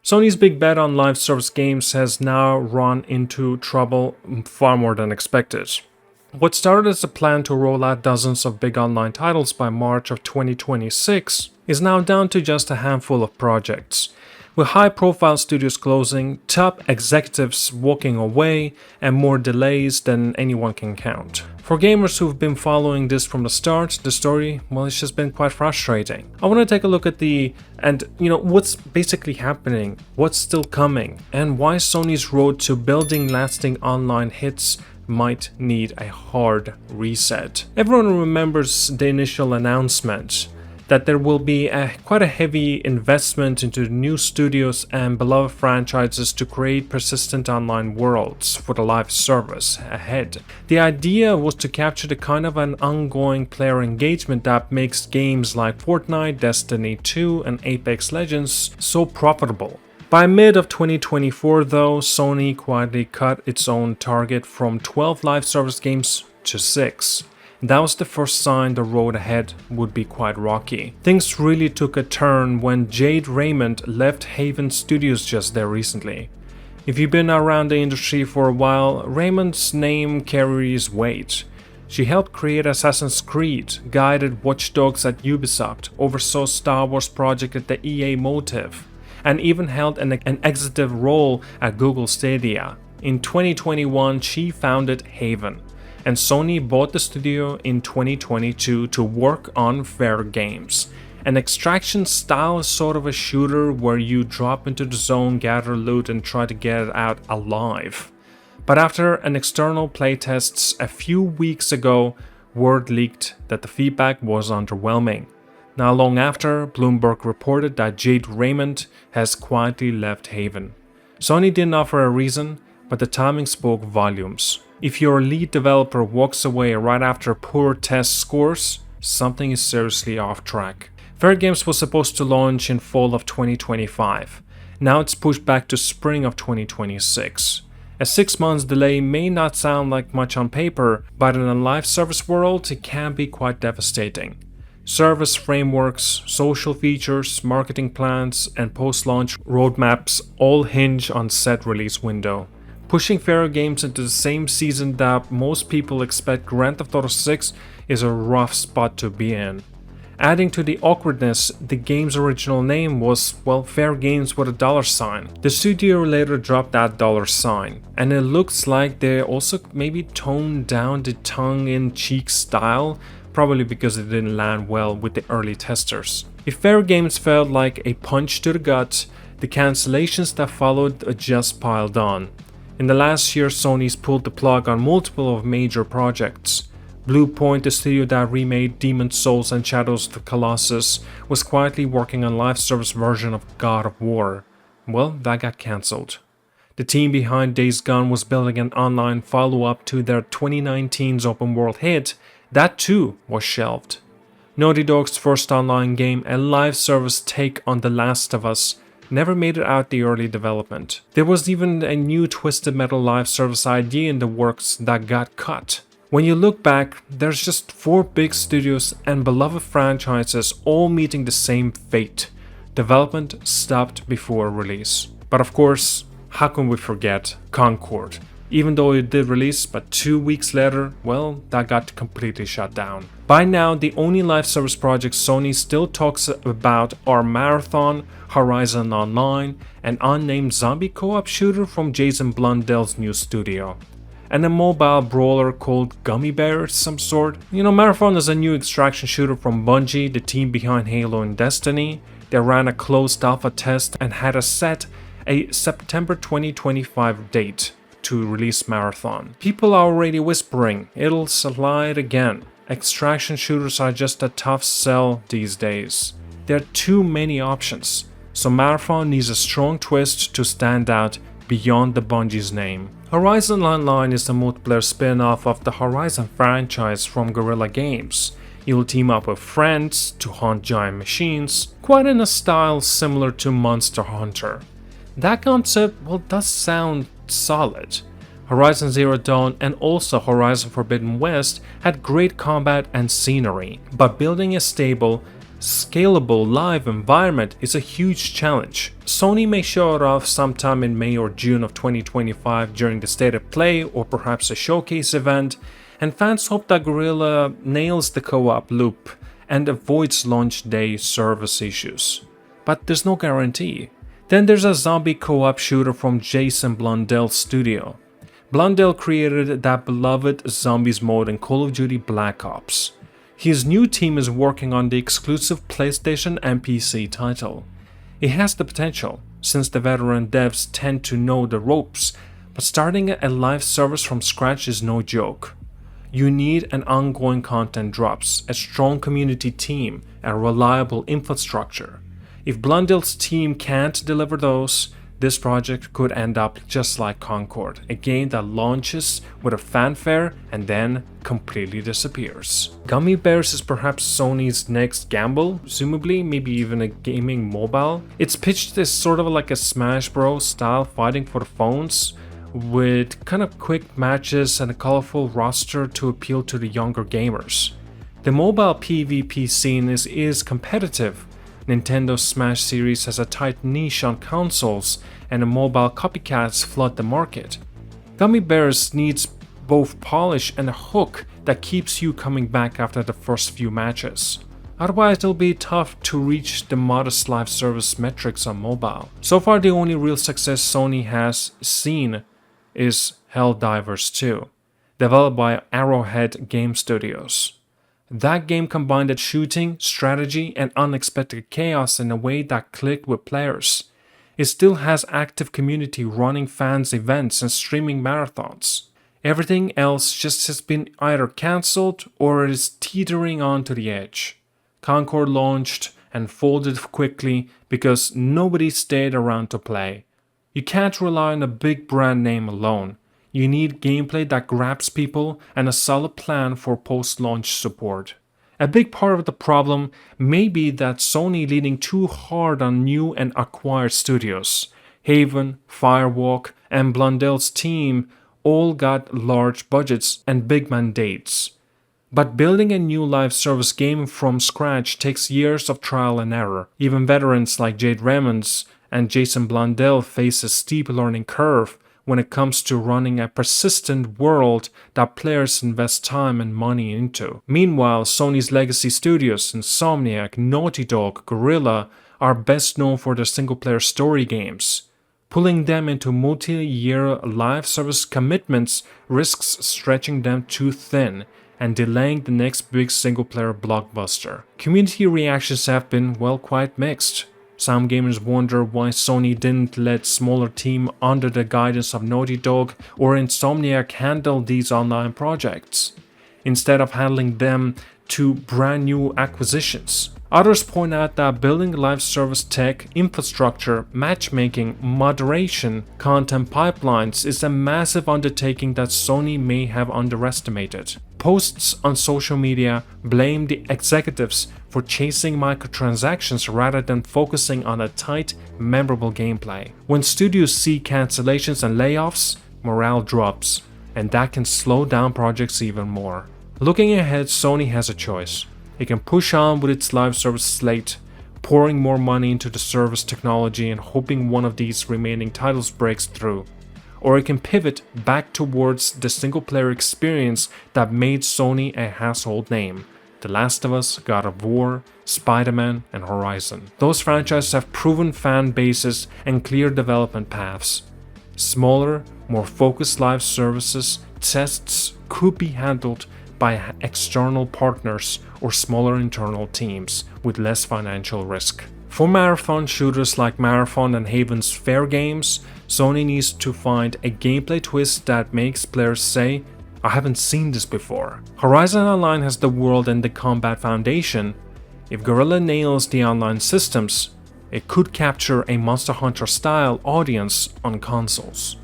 Sony's big bet on live service games has now run into trouble far more than expected. What started as a plan to roll out dozens of big online titles by March of 2026 is now down to just a handful of projects. With high-profile studios closing, top executives walking away, and more delays than anyone can count. For gamers who've been following this from the start, the story, well, it's just been quite frustrating. I want to take a look at what's basically happening, what's still coming, and why Sony's road to building lasting online hits might need a hard reset. Everyone remembers the initial announcement that there will be quite a heavy investment into new studios and beloved franchises to create persistent online worlds for the live service ahead. The idea was to capture the kind of an ongoing player engagement that makes games like Fortnite, Destiny 2, and Apex Legends so profitable. By mid of 2024 though, Sony quietly cut its own target from 12 live service games to 6. That was the first sign the road ahead would be quite rocky. Things really took a turn when Jade Raymond left Haven Studios just there recently. If you've been around the industry for a while, Raymond's name carries weight. She helped create Assassin's Creed, guided Watch Dogs at Ubisoft, oversaw Star Wars project at the EA Motive, and even held an executive role at Google Stadia. In 2021, she founded Haven, and Sony bought the studio in 2022 to work on Fair Games. An extraction style is sort of a shooter where you drop into the zone, gather loot, and try to get it out alive. But after an external playtests a few weeks ago, word leaked that the feedback was underwhelming. Not long after, Bloomberg reported that Jade Raymond has quietly left Haven. Sony didn't offer a reason, but the timing spoke volumes. If your lead developer walks away right after poor test scores, something is seriously off track. Fair Games was supposed to launch in fall of 2025. Now it's pushed back to spring of 2026. A 6 months delay may not sound like much on paper, but in a live service world, it can be quite devastating. Service frameworks, social features, marketing plans, and post-launch roadmaps all hinge on set release window. Pushing Fair Games into the same season that most people expect Grand Theft Auto 6 is a rough spot to be in. Adding to the awkwardness, the game's original name was, well, Fair Games with a $sign. The studio later dropped that $sign, and it looks like they also maybe toned down the tongue-in-cheek style, probably because it didn't land well with the early testers. If Fair Games felt like a punch to the gut, the cancellations that followed just piled on. In the last year, Sony's pulled the plug on multiple of major projects. Bluepoint, the studio that remade Demon's Souls and Shadows of the Colossus, was quietly working on live service version of God of War. Well, that got cancelled. The team behind Days Gone was building an online follow-up to their 2019's open world hit. That too was shelved. Naughty Dog's first online game, a live service take on The Last of Us, never made it out the early development. There was even a new Twisted Metal live service idea in the works that got cut. When you look back, there's just 4 big studios and beloved franchises all meeting the same fate. Development stopped before release. But of course, how can we forget Concord? Even though it did release, but 2 weeks later, well, that got completely shut down. By now, the only live service projects Sony still talks about are Marathon, Horizon Online, an unnamed zombie co-op shooter from Jason Blundell's new studio, and a mobile brawler called Gummy Bear of some sort. Marathon is a new extraction shooter from Bungie, the team behind Halo and Destiny. They ran a closed alpha test and had a September 2025 date to release Marathon. People are already whispering it'll slide again. Extraction shooters are just a tough sell these days. There are too many options, so Marathon needs a strong twist to stand out beyond the Bungie's name. Horizon Online is the multiplayer spin-off of the Horizon franchise from Guerrilla Games. You'll team up with friends to hunt giant machines, quite in a style similar to Monster Hunter. That concept, well, does sound solid. Horizon Zero Dawn and also Horizon Forbidden West had great combat and scenery, but building a stable, scalable live environment is a huge challenge. Sony may show it off sometime in May or June of 2025 during the State of Play or perhaps a showcase event, and fans hope that Guerrilla nails the co-op loop and avoids launch day service issues. But there's no guarantee. Then there's a zombie co-op shooter from Jason Blundell's studio. Blundell created that beloved zombies mode in Call of Duty Black Ops. His new team is working on the exclusive PlayStation and PC title. It has the potential, since the veteran devs tend to know the ropes, but starting a live service from scratch is no joke. You need an ongoing content drops, a strong community team, and a reliable infrastructure. If Blundell's team can't deliver those, this project could end up just like Concord, a game that launches with a fanfare and then completely disappears. Gummy Bears is perhaps Sony's next gamble, presumably maybe even a gaming mobile. It's pitched as sort of like a Smash Bros style fighting for the phones, with kind of quick matches and a colorful roster to appeal to the younger gamers. The mobile PvP scene is competitive. Nintendo's Smash series has a tight niche on consoles, and the mobile copycats flood the market. Gummy Bears needs both polish and a hook that keeps you coming back after the first few matches. Otherwise, it'll be tough to reach the modest live service metrics on mobile. So far, the only real success Sony has seen is Helldivers 2, developed by Arrowhead Game Studios. That game combined shooting, strategy, and unexpected chaos in a way that clicked with players. It still has active community running fans events and streaming marathons. Everything else just has been either cancelled or is teetering onto the edge. Concord launched and folded quickly because nobody stayed around to play. You can't rely on a big brand name alone. You need gameplay that grabs people and a solid plan for post-launch support. A big part of the problem may be that Sony leaning too hard on new and acquired studios. Haven, Firewalk, and Blundell's team all got large budgets and big mandates. But building a new live service game from scratch takes years of trial and error. Even veterans like Jade Raymond's and Jason Blundell face a steep learning curve when it comes to running a persistent world that players invest time and money into. Meanwhile, Sony's legacy studios, Insomniac, Naughty Dog, Guerrilla, are best known for their single-player story games. Pulling them into multi-year live service commitments risks stretching them too thin and delaying the next big single-player blockbuster. Community reactions have been, well, quite mixed. Some gamers wonder why Sony didn't let smaller team under the guidance of Naughty Dog or Insomniac handle these online projects, instead of handling them to brand new acquisitions. Others point out that building live service tech, infrastructure, matchmaking, moderation, content pipelines is a massive undertaking that Sony may have underestimated. Posts on social media blame the executives for chasing microtransactions rather than focusing on a tight, memorable gameplay. When studios see cancellations and layoffs, morale drops, and that can slow down projects even more. Looking ahead, Sony has a choice. It can push on with its live service slate, pouring more money into the service technology and hoping one of these remaining titles breaks through. Or it can pivot back towards the single-player experience that made Sony a household name. The Last of Us, God of War, Spider-Man, and Horizon. Those franchises have proven fan bases and clear development paths. Smaller, more focused live services tests could be handled by external partners or smaller internal teams with less financial risk. For marathon shooters like Marathon and Haven's Fair Games, Sony needs to find a gameplay twist that makes players say, "I haven't seen this before." Horizon Online has the world and the combat foundation. If Guerrilla nails the online systems, it could capture a Monster Hunter style audience on consoles.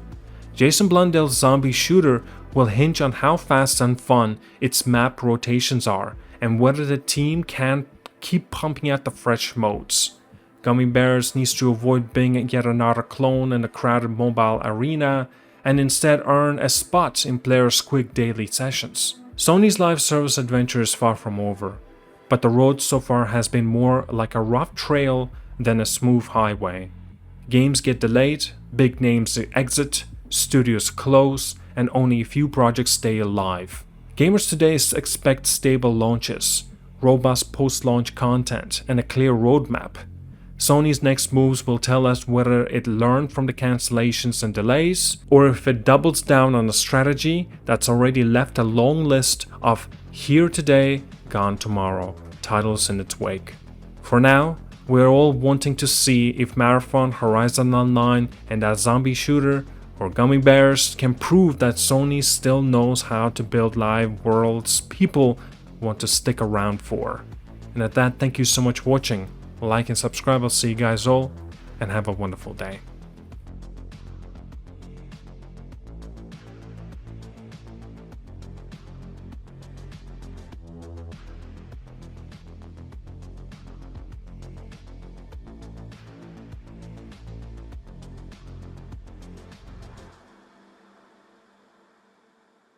Jason Blundell's zombie shooter will hinge on how fast and fun its map rotations are and whether the team can keep pumping out the fresh modes. Gummy Bears needs to avoid being yet another clone in a crowded mobile arena and instead earn a spot in players' quick daily sessions. Sony's live service adventure is far from over. but the road so far has been more like a rough trail than a smooth highway. Games get delayed, big names exit, studios close, and only a few projects stay alive. Gamers today expect stable launches, robust post-launch content, and a clear roadmap. Sony's next moves will tell us whether it learned from the cancellations and delays, or if it doubles down on a strategy that's already left a long list of here today, gone tomorrow titles in its wake. For now, we're all wanting to see if Marathon, Horizon Online, and that zombie shooter or Gummy Bears can prove that Sony still knows how to build live worlds people want to stick around for. And at that, thank you so much for watching. Like and subscribe. I'll see you guys all, and have a wonderful day.